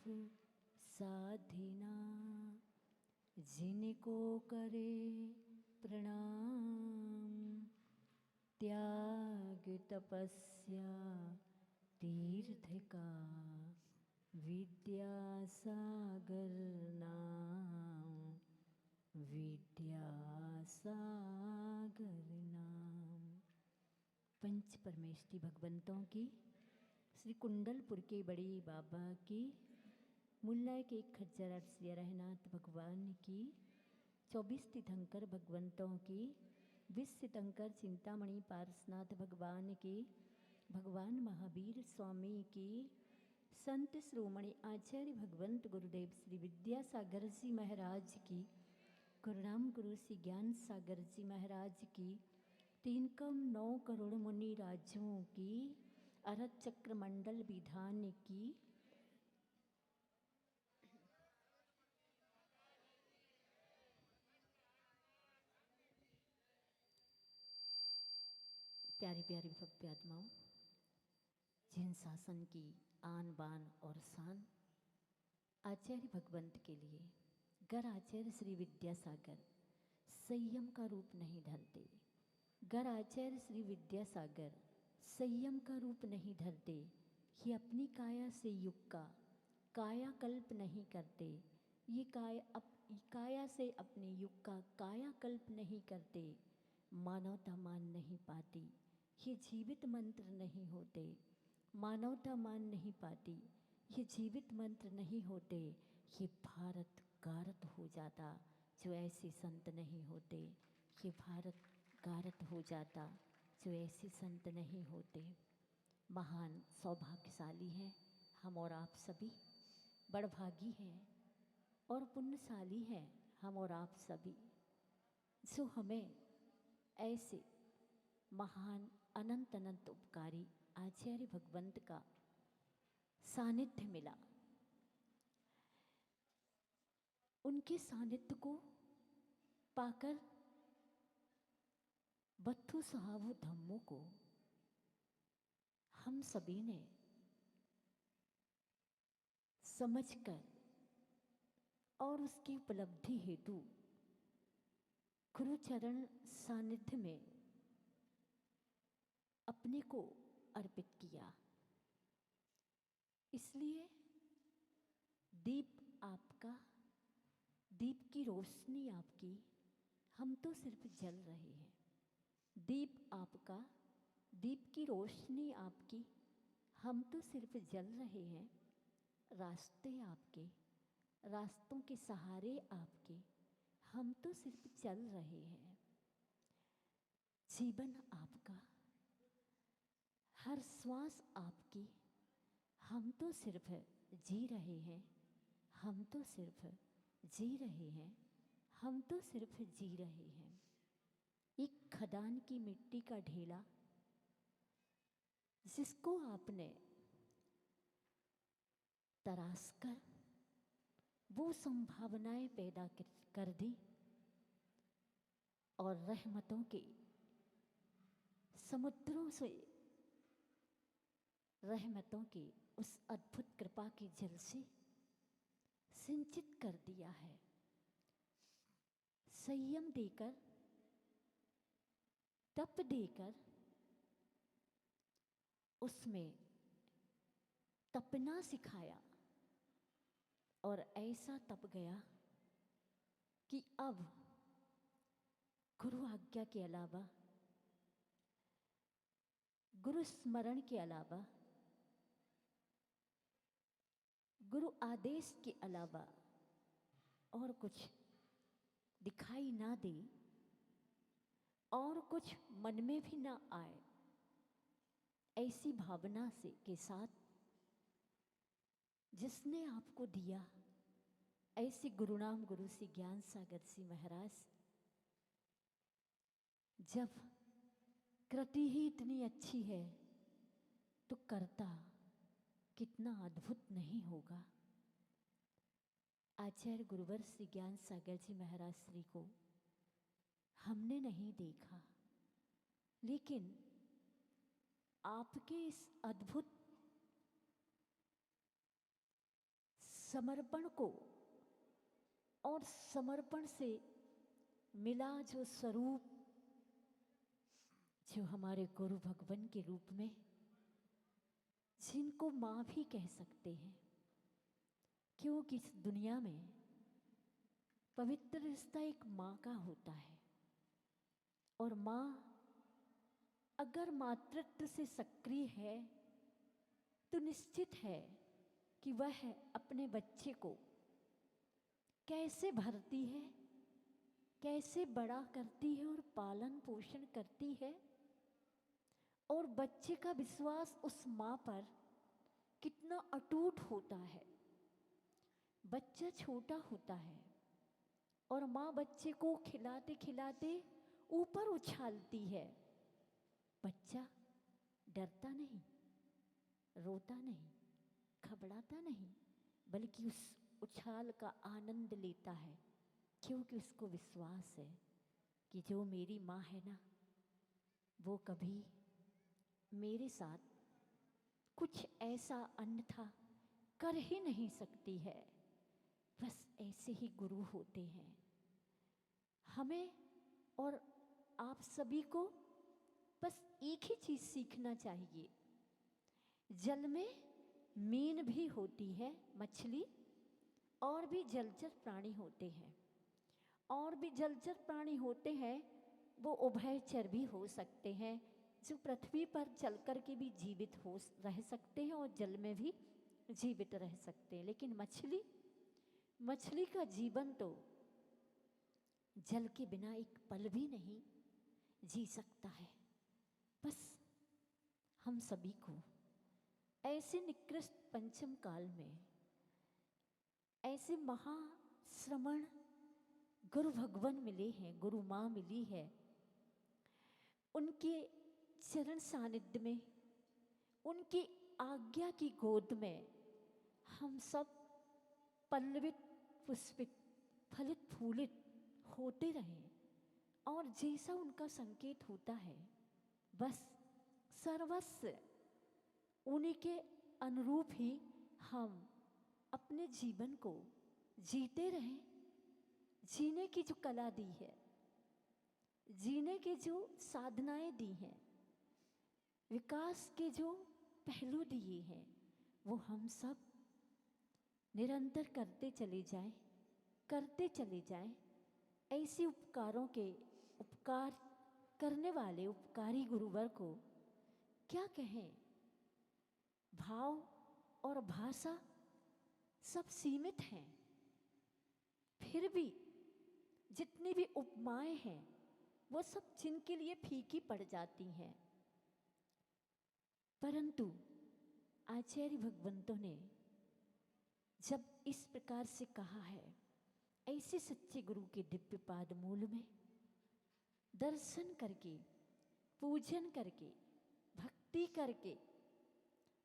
साधिना जिनको करे प्रणाम, त्याग तपस्या तीर्थ का विद्यासागर नाम, विद्यासागर नाम। पंच परमेष्टि भगवंतों की, श्री कुंडलपुर के बड़े बाबा की, मुल्ला के खज्जर अर्सिया रहनाथ भगवान की, 24 तीर्थंकर भगवंतों की, 20 तीर्थंकर चिंतामणि पारसनाथ भगवान की, भगवान महावीर स्वामी की, संत श्रोमणि आचार्य भगवंत गुरुदेव श्री विद्यासागर जी महाराज की, गुरुनाम गुरु श्री ज्ञान सागर जी महाराज की, 3,9 करोड़ मुनि राजों की, अरहत चक्र मंडल विधान की, प्यारी प्यारी भव्य आत्माओं, जिन शासन की आन बान और शान आचार्य भगवंत के लिए गर आचार्य श्री विद्यासागर संयम का रूप नहीं धरते, गर आचार्य श्री विद्यासागर संयम का रूप नहीं धरते, ये अपनी काया से युग का कायाकल्प नहीं करते, ये काया से अपने युग का कायाकल्प नहीं करते, मानवता मान नहीं पाती, ये जीवित मंत्र नहीं होते, मानवता मान नहीं पाती, ये जीवित मंत्र नहीं होते, ये भारत गारत हो जाता जो ऐसे संत नहीं होते, ये भारत गारत हो जाता जो ऐसे संत नहीं होते। महान सौभाग्यशाली हैं हम और आप सभी, बड़भागी हैं और पुण्यशाली हैं हम और आप सभी, जो हमें ऐसे महान अनंत अनंत उपकारी आचार्य भगवंत का सानिध्य मिला। उनके सानिध्य को पाकर बत्थु सहावु धम्मों को हम सभी ने समझकर और उसकी उपलब्धि हेतु गुरुचरण सानिध्य में अपने को अर्पित किया। इसलिए दीप आपका, दीप की रोशनी आपकी, हम तो सिर्फ जल रहे हैं। दीप आपका, दीप की रोशनी आपकी, हम तो सिर्फ जल रहे हैं। रास्ते आपके, रास्तों के सहारे आपके, हम तो सिर्फ चल रहे हैं। जीवन आपका, हर श्वास आपकी, हम तो सिर्फ जी रहे हैं, हम तो सिर्फ जी रहे हैं, हम तो सिर्फ जी रहे हैं। एक खदान की मिट्टी का ढेला जिसको आपने तराश कर वो संभावनाएं पैदा कर दी और रहमतों के समुद्रों से रहमतों की उस अद्भुत कृपा के जल से सिंचित कर दिया है। संयम देकर, तप देकर उसमें तपना सिखाया और ऐसा तप गया कि अब गुरु आज्ञा के अलावा, गुरु स्मरण के अलावा, गुरु आदेश के अलावा और कुछ दिखाई ना दे और कुछ मन में भी ना आए, ऐसी भावना से के साथ जिसने आपको दिया, ऐसे गुरुनाम गुरु श्री ज्ञान सागर जी महाराज, जब कृति ही इतनी अच्छी है तो कर्ता कितना अद्भुत नहीं होगा। आचार्य गुरुवर श्री ज्ञान सागर जी महाराज श्री को हमने नहीं देखा, लेकिन आपके इस अद्भुत समर्पण को और समर्पण से मिला जो स्वरूप, जो हमारे गुरु भगवान के रूप में, जिनको माँ भी कह सकते हैं, क्योंकि इस दुनिया में पवित्र रिश्ता एक माँ का होता है। और माँ अगर मातृत्व से सक्रिय है तो निश्चित है कि वह अपने बच्चे को कैसे भरती है, कैसे बड़ा करती है और पालन पोषण करती है, और बच्चे का विश्वास उस माँ पर कितना अटूट होता है। बच्चा छोटा होता है और माँ बच्चे को खिलाते खिलाते ऊपर उछालती है। बच्चा डरता नहीं, रोता नहीं, घबराता नहीं, बल्कि उस उछाल का आनंद लेता है, क्योंकि उसको विश्वास है कि जो मेरी माँ है ना, वो कभी मेरे साथ कुछ ऐसा अन्यथा कर ही नहीं सकती है। बस ऐसे ही गुरु होते हैं। हमें और आप सभी को बस एक ही चीज़ सीखना चाहिए। जल में मीन भी होती है, मछली, और भी जलचर प्राणी होते हैं, और भी जलचर प्राणी होते हैं, वो उभयचर भी हो सकते हैं, जो पृथ्वी पर चल कर के भी जीवित हो रह सकते हैं और जल में भी जीवित रह सकते हैं। लेकिन मछली का जीवन तो जल के बिना एक पल भी नहीं जी सकता है। बस हम सभी को ऐसे निकृष्ट पंचम काल में ऐसे महाश्रमण गुरु भगवान मिले हैं, गुरु माँ मिली है। उनके चरण सानिध्य में, उनकी आज्ञा की गोद में हम सब पल्लवित, पुष्पित, फलित, फूलित होते रहें। और जैसा उनका संकेत होता है, बस सर्वस्व उन्हीं के अनुरूप ही हम अपने जीवन को जीते रहें। जीने की जो कला दी है, जीने के जो साधनाएं दी हैं, विकास के जो पहलू दिए हैं, वो हम सब निरंतर करते चले जाएं, करते चले जाएं। ऐसे उपकार करने वाले उपकारी गुरुवर को क्या कहें। भाव और भाषा सब सीमित हैं, फिर भी जितनी भी उपमाएं हैं वो सब जिनके लिए फीकी पड़ जाती हैं। परंतु आचार्य भगवंतों ने जब इस प्रकार से कहा है, ऐसे सच्चे गुरु के दिव्य पाद मूल में दर्शन करके, पूजन करके, भक्ति करके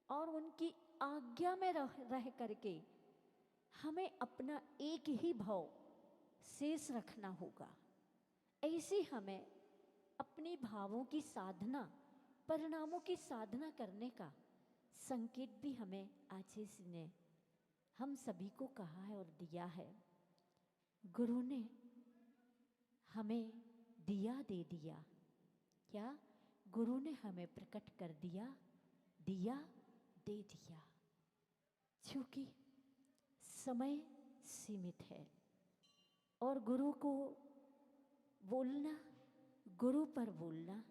और उनकी आज्ञा में रह करके हमें अपना एक ही भाव शेष रखना होगा। ऐसे हमें अपने भावों की साधना, परिणामों की साधना करने का संकेत भी हमें आचार्य ने हम सभी को कहा है और दिया है। गुरु ने हमें दिया दे दिया। क्या? गुरु ने हमें प्रकट कर दिया, दिया दे दिया। क्योंकि समय सीमित है और गुरु को बोलना, गुरु पर बोलना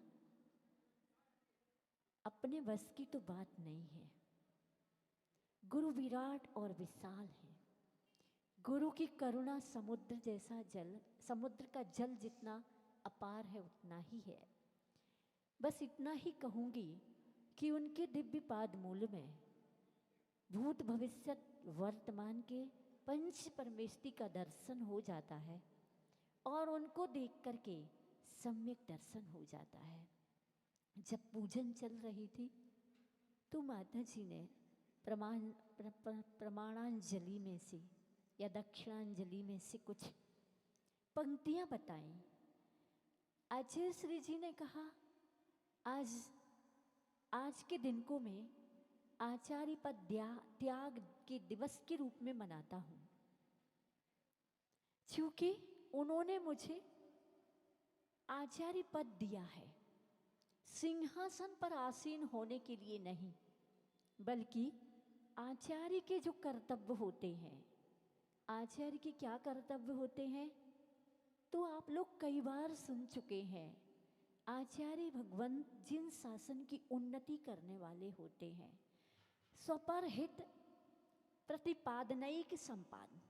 अपने बस की तो बात नहीं है। गुरु विराट और विशाल है। गुरु की करुणा समुद्र जैसा जल, समुद्र का जल जितना अपार है उतना ही है। बस इतना ही कहूँगी कि उनके दिव्य पाद मूल में भूत भविष्यत वर्तमान के पंच परमेष्टि का दर्शन हो जाता है और उनको देख करके सम्यक दर्शन हो जाता है। जब पूजन चल रही थी तो माता जी ने प्रमाणांजलि में से या दक्षिणांजलि में से कुछ पंक्तियां बताई। आचार्य श्री जी ने कहा, आज के दिन को में आचार्य पद त्याग के दिवस के रूप में मनाता हूँ, क्योंकि उन्होंने मुझे आचार्य पद दिया है सिंहासन पर आसीन होने के लिए नहीं, बल्कि आचार्य के जो कर्तव्य होते हैं, आचार्य के क्या कर्तव्य होते हैं तो आप लोग कई बार सुन चुके हैं। आचार्य भगवंत जिन शासन की उन्नति करने वाले होते हैं, स्वपर हित प्रतिपादनैक संपादन,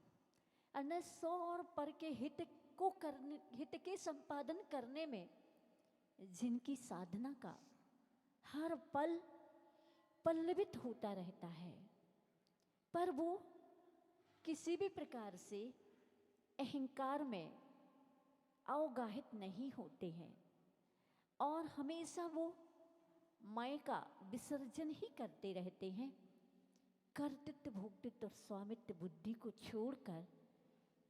अन्य स्व और पर के हित के संपादन करने में जिनकी साधना का हर पल पल्लवित होता रहता है, पर वो किसी भी प्रकार से अहंकार में अवगाहित नहीं होते हैं और हमेशा वो मैं का विसर्जन ही करते रहते हैं। कर्तृत्व भोक्तृत्व और स्वामित्व बुद्धि को छोड़कर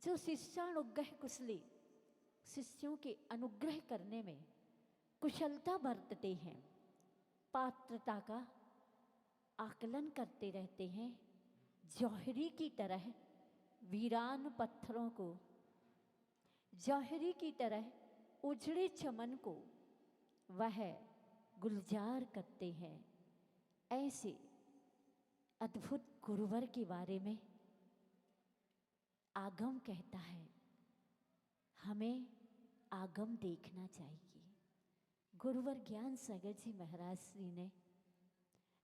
जो शिष्यानुग्रह कुशली शिष्यों के अनुग्रह करने में कुशलता बरतते हैं, पात्रता का आकलन करते रहते हैं, जौहरी की तरह वीरान पत्थरों को, जौहरी की तरह उजड़े चमन को वह गुलजार करते हैं। ऐसे अद्भुत गुरुवर के बारे में आगम कहता है, हमें आगम देखना चाहिए। गुरुवर ज्ञान सागर जी महाराज श्री ने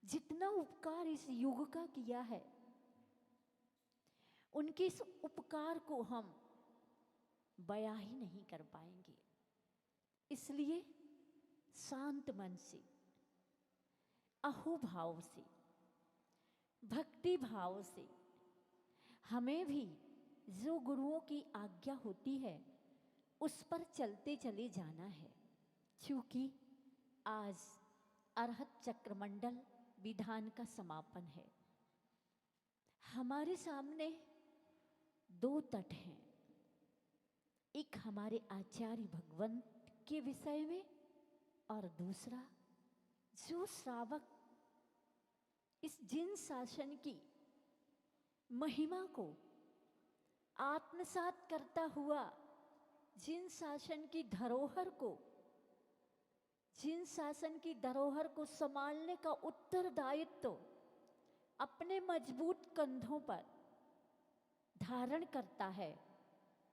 जितना उपकार इस युग का किया है, उनके इस उपकार को हम बयां ही नहीं कर पाएंगे। इसलिए शांत मन से, अहोभाव से, भक्ति भाव से हमें भी जो गुरुओं की आज्ञा होती है उस पर चलते चले जाना है। क्योंकि आज अरहत चक्रमंडल विधान का समापन है। हमारे सामने दो तट हैं, एक हमारे आचार्य भगवंत के विषय में और दूसरा जो श्रावक इस जिन शासन की महिमा को आत्मसात करता हुआ, जिन शासन की धरोहर को, जिन शासन की धरोहर को संभालने का उत्तरदायित्व अपने मजबूत कंधों पर धारण करता है,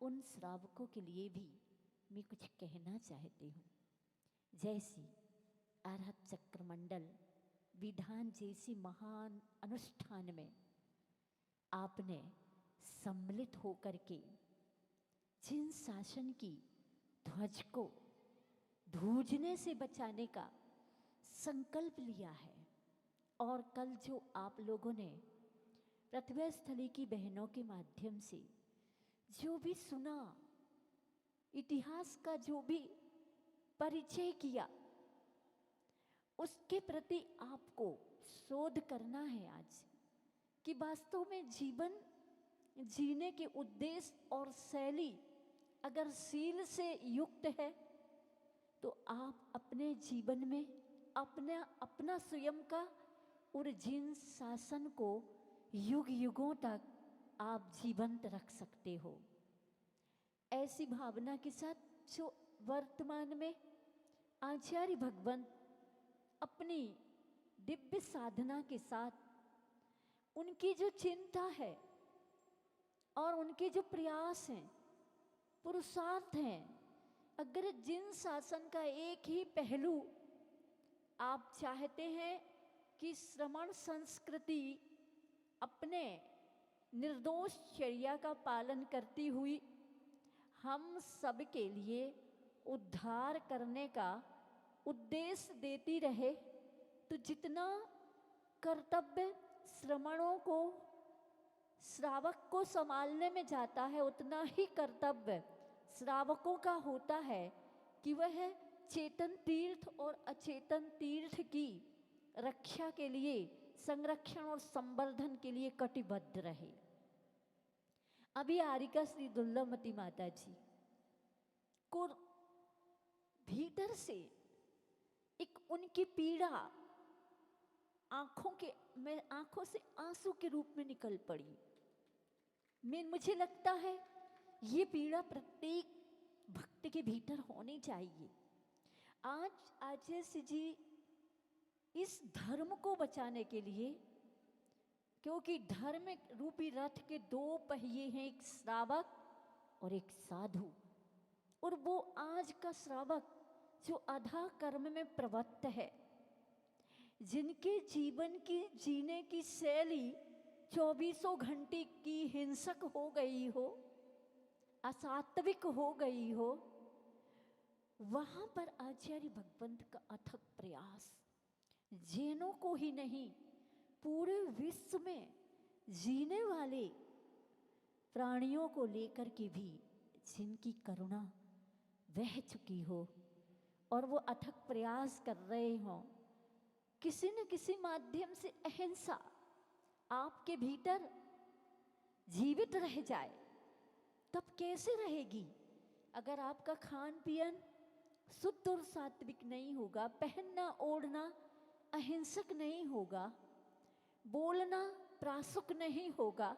उन श्रावकों के लिए भी मैं कुछ कहना चाहती हूँ। जैसी अरहत चक्रमंडल विधान जैसी महान अनुष्ठान में आपने सम्मिलित होकर के जिन शासन की ध्वज को धूजने से बचाने का संकल्प लिया है, और कल जो आप लोगों ने प्रतिभा स्थली की बहनों के माध्यम से जो भी सुना, इतिहास का जो भी परिचय किया, उसके प्रति आपको शोध करना है आज कि वास्तव में जीवन जीने के उद्देश्य और शैली अगर शील से युक्त है तो आप अपने जीवन में अपना स्वयं का और जिन शासन को युग युगों तक आप जीवंत रख सकते हो। ऐसी भावना के साथ जो वर्तमान में आचार्य भगवंत अपनी दिव्य साधना के साथ, उनकी जो चिंता है और उनके जो प्रयास हैं, पुरुषार्थ हैं, अगर जिन शासन का एक ही पहलू आप चाहते हैं कि श्रमण संस्कृति अपने निर्दोष चर्या का पालन करती हुई हम सब के लिए उद्धार करने का उद्देश्य देती रहे, तो जितना कर्तव्य श्रमणों को, श्रावक को संभालने में जाता है, उतना ही कर्तव्य श्रावकों का होता है कि वह चेतन तीर्थ और अचेतन तीर्थ की रक्षा के लिए, संरक्षण और संवर्धन के लिए कटिबद्ध रहे। अभी आरिका श्री दुर्लभमती माता जी को भीतर से एक उनकी पीड़ा मैं आंखों से आंसू के रूप में निकल पड़ी। मुझे लगता है ये पीड़ा प्रत्येक भक्त के भीतर होनी चाहिए। आज आचार्य जी इस धर्म को बचाने के लिए, क्योंकि धर्म रूपी रथ के दो पहिए हैं, एक श्रावक और एक साधु, और वो आज का श्रावक जो अधा कर्म में प्रवृत्त है, जिनके जीवन की जीने की शैली 24 घंटे की हिंसक हो गई हो, असात्विक हो गई हो, वहां पर आचार्य भगवंत का अथक प्रयास जैनों को ही नहीं, पूरे विश्व में जीने वाले प्राणियों को लेकर के भी जिनकी करुणा बह चुकी हो और वो अथक प्रयास कर रहे हों, किसी न किसी माध्यम से अहिंसा आपके भीतर जीवित रह जाए, तब कैसे रहेगी? अगर आपका खान पियन शुद्ध और सात्विक नहीं होगा, पहनना ओढ़ना अहिंसक नहीं होगा, बोलना प्रासुक नहीं होगा।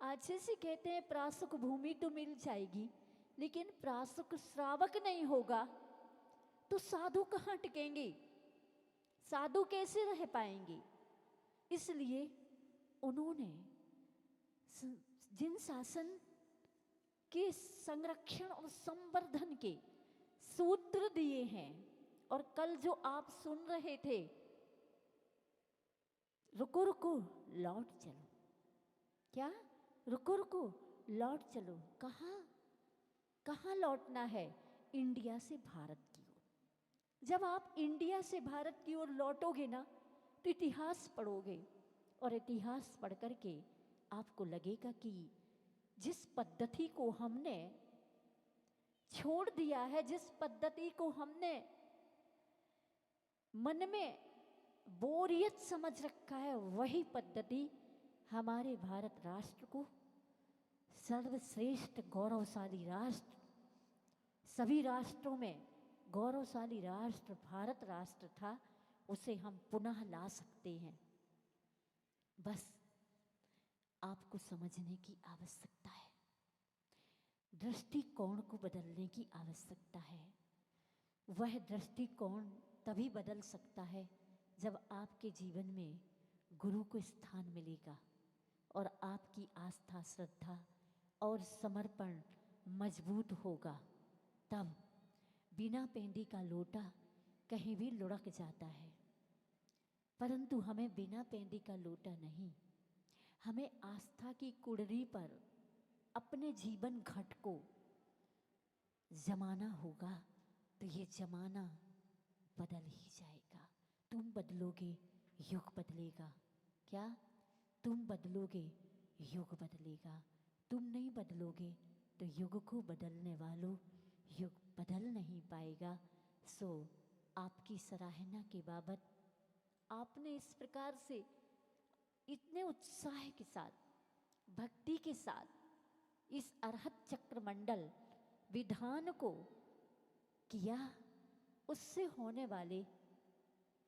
आज से कहते हैं प्रासुक भूमि तो मिल जाएगी, लेकिन प्रासुक श्रावक नहीं होगा तो साधु कहाँ टिकेंगे? साधु कैसे रह पाएंगे? इसलिए उन्होंने जिन शासन के संरक्षण और संवर्धन के सूत्र दिए हैं, और कल जो आप सुन रहे थे, रुको रुको लौट चलो, क्या रुको रुको लौट चलो, कहाँ लौटना है? इंडिया से भारत की ओर। जब आप इंडिया से भारत की ओर लौटोगे ना, तो इतिहास पढ़ोगे, और इतिहास पढ़ करके आपको लगेगा कि जिस पद्धति को हमने छोड़ दिया है, जिस पद्धति को हमने मन में बोरियत समझ रखा है, वही पद्धति हमारे भारत राष्ट्र को सर्वश्रेष्ठ गौरवशाली राष्ट्र, सभी राष्ट्रों में गौरवशाली राष्ट्र भारत राष्ट्र था, उसे हम पुनः ला सकते हैं। बस आपको समझने की आवश्यकता है, दृष्टिकोण को बदलने की आवश्यकता है। वह दृष्टिकोण तभी बदल सकता है जब आपके जीवन में गुरु को स्थान मिलेगा और आपकी आस्था, श्रद्धा और समर्पण मजबूत होगा। तब बिना पेंदी का लोटा कहीं भी लुढ़क जाता है, परंतु हमें बिना पेंदी का लोटा नहीं, हमें आस्था की कुड़री पर अपने जीवन घट को जमाना होगा, तो ये जमाना बदल ही जाएगा। तुम बदलोगे, युग बदलेगा। क्या? तुम बदलोगे, युग बदलेगा। तुम नहीं बदलोगे तो युग को बदलने वालों युग बदल नहीं पाएगा। सो आपकी सराहना के बाबत आपने इस प्रकार से इतने उत्साह के साथ, भक्ति के साथ इस अरहत चक्र मंडल विधान को किया, उससे होने वाले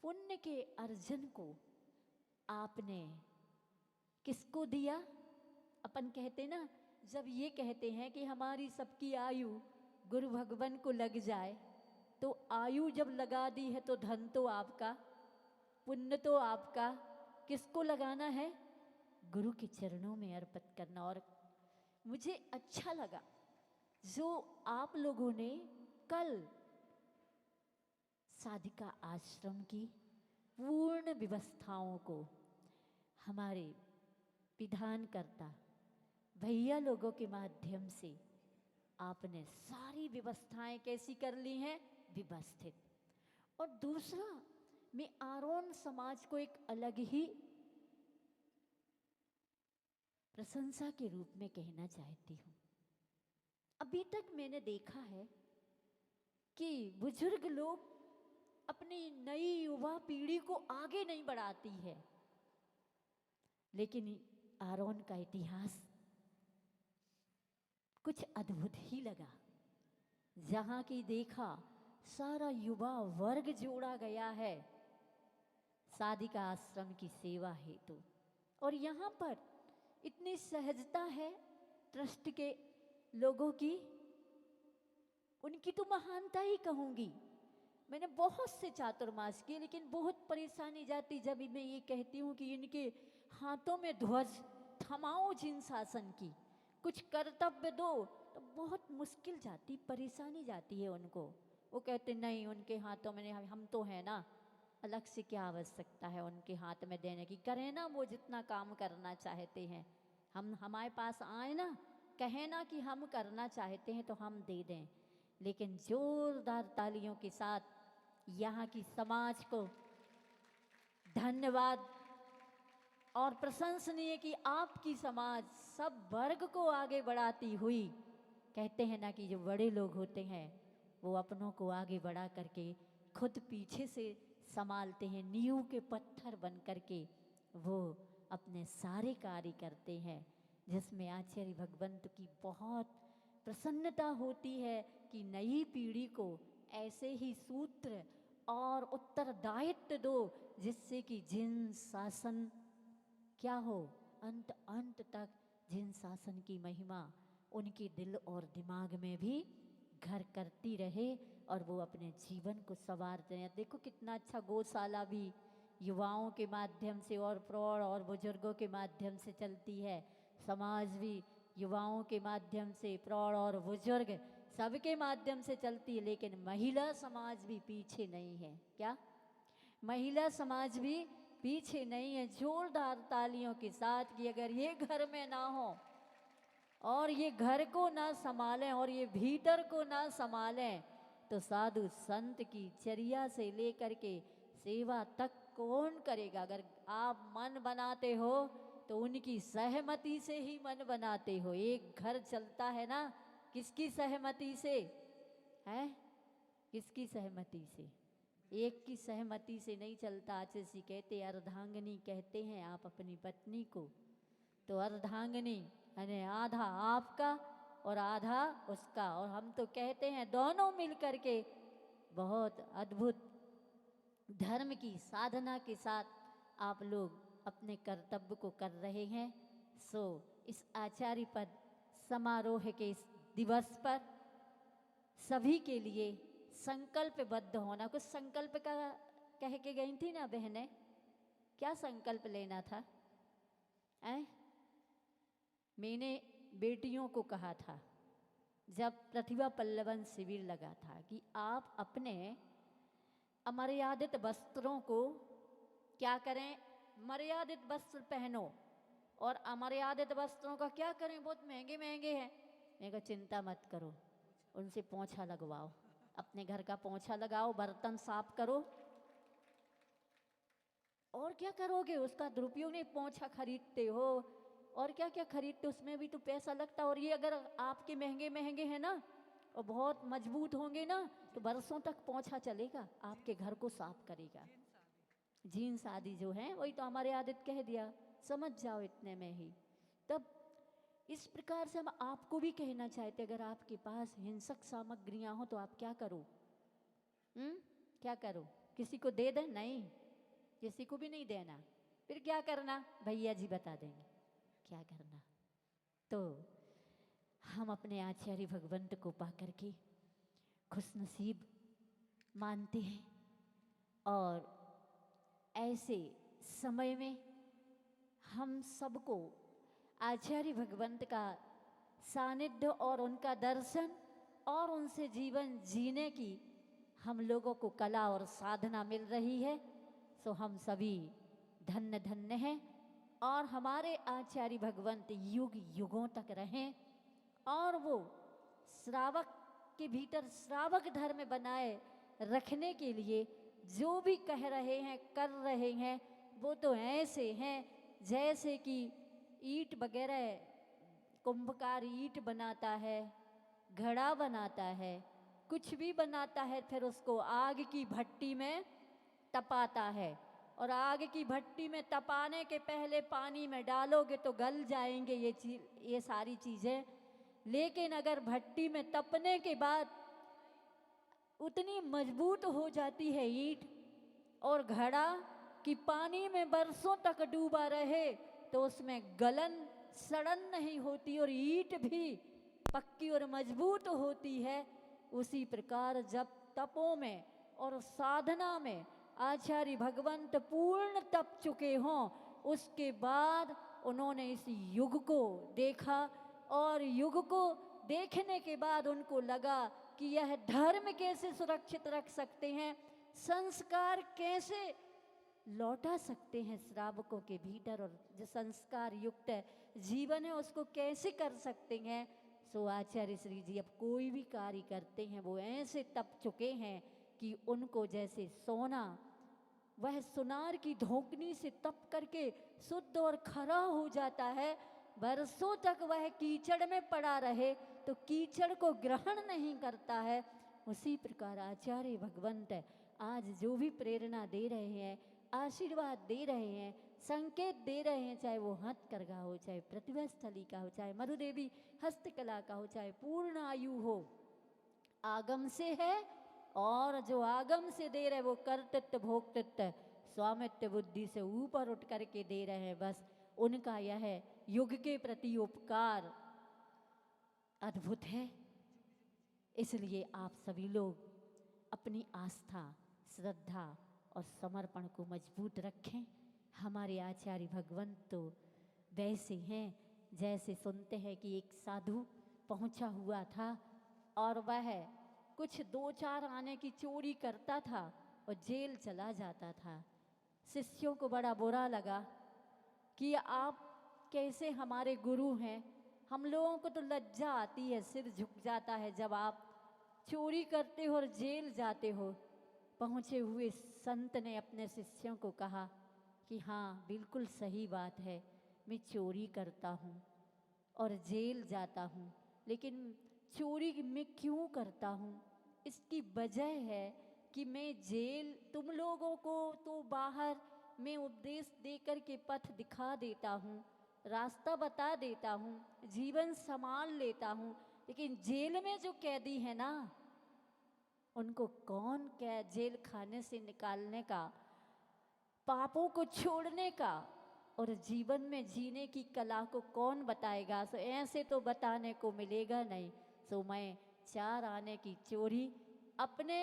पुण्य के अर्जन को आपने किसको दिया? अपन कहते ना, जब ये कहते हैं कि हमारी सबकी आयु गुरु भगवान को लग जाए, तो आयु जब लगा दी है तो धन तो आपका, पुण्य तो आपका, किसको लगाना है? गुरु के चरणों में अर्पित करना। और मुझे अच्छा लगा जो आप लोगों ने कल साधिका आश्रम की पूर्ण व्यवस्थाओं को हमारे विधानकर्ता भैया लोगों के माध्यम से आपने सारी व्यवस्थाएं कैसी कर ली हैं? व्यवस्थित। और दूसरा, मैं आरोन समाज को एक अलग ही प्रशंसा के रूप में कहना चाहती हूँ। अभी तक मैंने देखा है कि बुजुर्ग लोग अपनी नई युवा पीढ़ी को आगे नहीं बढ़ाती है, लेकिन आरोन का इतिहास कुछ अद्भुत ही लगा। जहाँ की देखा सारा युवा वर्ग जोड़ा गया है, साधिका आश्रम की सेवा हेतु। और यहाँ पर इतनी सहजता है ट्रस्ट के लोगों की, उनकी तो महानता ही कहूँगी। मैंने बहुत से चातुर्मास किए, लेकिन बहुत परेशानी जाती जब मैं ये कहती हूँ कि इनके हाथों में ध्वज थमाओ जिन शासन की, कुछ कर्तव्य दो, तो बहुत मुश्किल जाती, परेशानी जाती है उनको। वो कहते नहीं, उनके हाथों में नहीं, हम तो है ना, अलग से क्या आवश्यकता है उनके हाथ में देने की, करें ना वो जितना काम करना चाहते हैं। हम हमारे पास आए ना, कहें ना कि हम करना चाहते हैं तो हम दे दें। लेकिन जोरदार तालियों के साथ यहाँ की समाज को धन्यवाद और प्रशंसनीय कि आपकी समाज सब वर्ग को आगे बढ़ाती हुई, कहते हैं ना कि जो बड़े लोग होते हैं वो अपनों को आगे बढ़ा करके खुद पीछे से संभालते हैं, नींव के पत्थर बन करके वो अपने सारे कार्य करते हैं, जिसमें आचार्य भगवंत की बहुत प्रसन्नता होती है कि नई पीढ़ी को ऐसे ही सूत्र और उत्तरदायित्व दो, जिससे कि जिन शासन क्या हो, अंत अंत तक जिन शासन की महिमा उनके दिल और दिमाग में भी घर करती रहे और वो अपने जीवन को संवारते हैं। देखो कितना अच्छा गौशाला भी युवाओं के माध्यम से और प्रौढ़ और बुजुर्गों के माध्यम से चलती है, समाज भी युवाओं के माध्यम से, प्रौढ़ और बुजुर्ग सबके माध्यम से चलती है। लेकिन महिला समाज भी पीछे नहीं है। क्या महिला समाज भी पीछे नहीं है। जोरदार तालियों के साथ कि अगर ये घर में ना हो और ये घर को ना संभालें और ये भीतर को ना संभालें, तो साधु संत की चर्या से लेकर के सेवा तक कौन करेगा। अगर आप मन बनाते हो तो उनकी सहमति से ही मन बनाते हो। एक घर चलता है ना, किसकी सहमति से है? किसकी सहमति से? एक की सहमति से नहीं चलता। आचार्य जी कहते, अर्धांगिनी कहते हैं आप अपनी पत्नी को, तो अर्धांगिनी यानी आधा आपका और आधा उसका, और हम तो कहते हैं दोनों मिल करके बहुत अद्भुत धर्म की साधना के साथ आप लोग अपने कर्तव्य को कर रहे हैं। सो इस आचार्य पद समारोह के इस दिवस पर सभी के लिए संकल्पबद्ध होना। कुछ संकल्प का कह के गई थी ना बहनें, क्या संकल्प लेना था? मैंने बेटियों को कहा था जब प्रतिभा पल्लवन शिविर लगा था कि आप अपने अमर्यादित वस्त्रों को क्या करें, मर्यादित वस्त्र पहनो। और अमर्यादित वस्त्रों का क्या करें, बहुत महंगे महंगे हैं। मैं कहा चिंता मत करो, उनसे पोंछा लगवाओ, अपने घर का पोंछा लगाओ, बर्तन साफ करो। और क्या करोगे, उसका दुरुपयोग नहीं, पोंछा खरीदते हो और क्या क्या खरीदते, उसमें भी तो पैसा लगता। और ये अगर आपके महंगे महंगे हैं ना और बहुत मजबूत होंगे ना, तो बरसों तक पोंछा चलेगा, आपके घर को साफ करेगा। जीन्स आदि जो हैं वही तो हमारे आदत कह दिया, समझ जाओ इतने में ही। तब इस प्रकार से हम आपको भी कहना चाहते, अगर आपके पास हिंसक सामग्रियां हो तो आप क्या करो? क्या करो? किसी को दे दें? नहीं, किसी को भी नहीं देना। फिर क्या करना? भैया जी बता देंगे क्या करना। तो हम अपने आचार्य भगवंत को पा करके खुशनसीब मानते हैं। और ऐसे समय में हम सबको आचार्य भगवंत का सानिध्य और उनका दर्शन और उनसे जीवन जीने की हम लोगों को कला और साधना मिल रही है। सो हम सभी धन्य धन्य हैं और हमारे आचार्य भगवंत युग युगों तक रहें और वो श्रावक के भीतर श्रावक धर्म बनाए रखने के लिए जो भी कह रहे हैं कर रहे हैं, वो तो ऐसे हैं जैसे कि ईंट वगैरह, कुंभकार ईंट बनाता है, घड़ा बनाता है, कुछ भी बनाता है, फिर उसको आग की भट्टी में तपाता है। और आग की भट्टी में तपाने के पहले पानी में डालोगे तो गल जाएंगे ये सारी चीज़ें। लेकिन अगर भट्टी में तपने के बाद उतनी मजबूत हो जाती है ईंट और घड़ा कि पानी में बरसों तक डूबा रहे तो उसमें गलन सड़न नहीं होती और ईंट भी पक्की और मजबूत होती है, उसी प्रकार जब तपों में और साधना में आचार्य भगवंत पूर्ण तप चुके हों, उसके बाद उन्होंने इस युग को देखा और युग को देखने के बाद उनको लगा कि यह धर्म कैसे सुरक्षित रख सकते हैं, संस्कार कैसे लौटा सकते हैं श्रावकों के भीतर, और जो संस्कार युक्त जीवन है उसको कैसे कर सकते हैं। सो आचार्य श्री जी अब कोई भी कार्य करते हैं वो ऐसे तप चुके हैं कि उनको जैसे सोना वह सुनार की धोकनी से तप करके शुद्ध और खरा हो जाता है, बरसों तक वह कीचड़ में पड़ा रहे तो कीचड़ को ग्रहण नहीं करता है, उसी प्रकार आचार्य भगवंत आज जो भी प्रेरणा दे रहे हैं, आशीर्वाद दे रहे हैं, संकेत दे रहे हैं, चाहे वो हथकरघा हो, चाहे प्रतिभा स्थली का हो, चाहे मधुदेवी हस्तकला का हो, चाहे पूर्ण आयु हो, आगम से है और जो आगम से दे रहे वो कर्तृत्व भोक्तृत्व स्वामित्व बुद्धि से ऊपर उठ करके दे रहे हैं। बस उनका यह युग के प्रति उपकार अद्भुत है। इसलिए आप सभी लोग अपनी आस्था, श्रद्धा और समर्पण को मजबूत रखें। हमारे आचार्य भगवंत तो वैसे हैं जैसे सुनते हैं कि एक साधु पहुंचा हुआ था और वह कुछ 2-4 आने की चोरी करता था और जेल चला जाता था। शिष्यों को बड़ा बुरा लगा कि आप कैसे हमारे गुरु हैं, हम लोगों को तो लज्जा आती है, सिर झुक जाता है जब आप चोरी करते हो और जेल जाते हो। पहुँचे हुए संत ने अपने शिष्यों को कहा कि हाँ बिल्कुल सही बात है, मैं चोरी करता हूँ और जेल जाता हूँ, लेकिन चोरी मैं क्यों करता हूँ, इसकी वजह है कि मैं जेल तुम लोगों को तो बाहर मैं उपदेश देकर के पथ दिखा देता हूँ, रास्ता बता देता हूँ, जीवन संभाल लेता हूँ, लेकिन जेल में जो कैदी है ना उनको कौन जेल खाने से निकालने का, पापों को छोड़ने का और जीवन में जीने की कला को कौन बताएगा। सो ऐसे तो बताने को मिलेगा नहीं। सो मैं 4 आने की चोरी अपने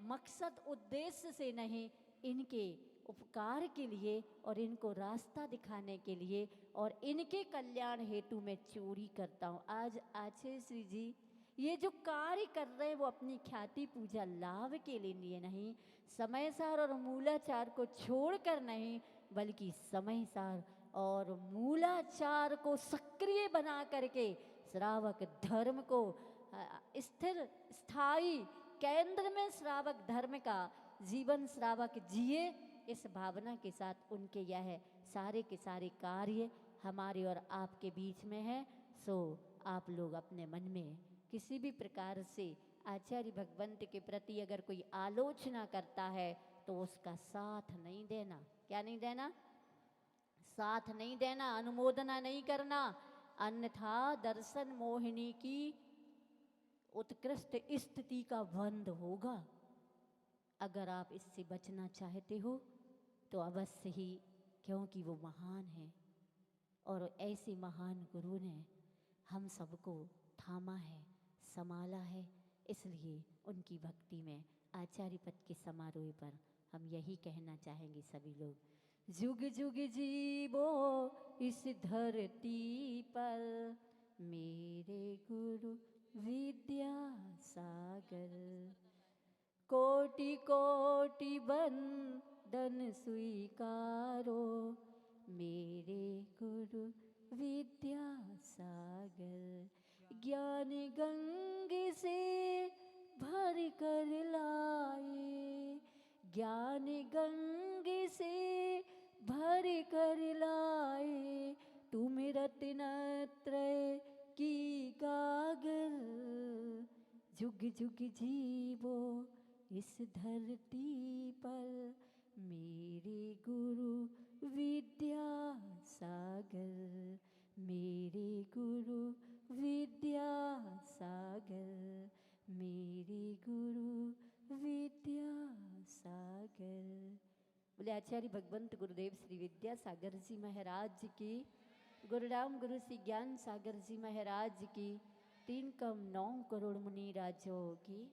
मकसद उद्देश्य से नहीं, इनके उपकार के लिए और इनको रास्ता दिखाने के लिए और इनके कल्याण हेतु मैं चोरी करता हूँ। आज आचार्य श्री जी ये जो कार्य कर रहे हैं वो अपनी ख्याति पूजा लाभ के लिए नहीं, समयसार और मूलाचार को छोड़कर नहीं, बल्कि समयसार और मूलाचार को सक्रिय बना करके श्रावक धर्म को स्थिर स्थायी केंद्र में श्रावक धर्म का जीवन श्रावक जिए, इस भावना के साथ उनके यह सारे के सारे कार्य हमारे और आपके बीच में है। सो आप लोग अपने मन में किसी भी प्रकार से आचार्य भगवंत के प्रति अगर कोई आलोचना करता है तो उसका साथ नहीं देना। क्या नहीं देना? साथ नहीं देना, अनुमोदना नहीं करना, अन्यथा दर्शन मोहिनी की उत्कृष्ट स्थिति का बंध होगा। अगर आप इससे बचना चाहते हो तो अवश्य ही, क्योंकि वो महान है और ऐसे महान गुरु ने हम सबको थामा है, संभाला है, इसलिए उनकी भक्ति में आचार्य पद के समारोह पर हम यही कहना चाहेंगे सभी लोग, जुग जुग जीवो इस धरती पर मेरे गुरु विद्यासागर, कोटि कोटि बंदन स्वीकारो मेरे गुरु विद्यासागर, ज्ञान गंगे से भर कर लाए, ज्ञान गंगे से भर कर लाए, तुम रत्नत्रय की गागर, जुग जुग जीवो इस धरती पर मेरे गुरु विद्यासागर, मेरे गुरु विद्यासागर, मेरे गुरु विद्यासागर। बोले आचार्य भगवंत गुरुदेव श्री विद्यासागर जी महाराज की, गुरुराम गुरु श्री ज्ञान सागर जी महाराज की, 3 कम 9 करोड़ मुनि राजों की।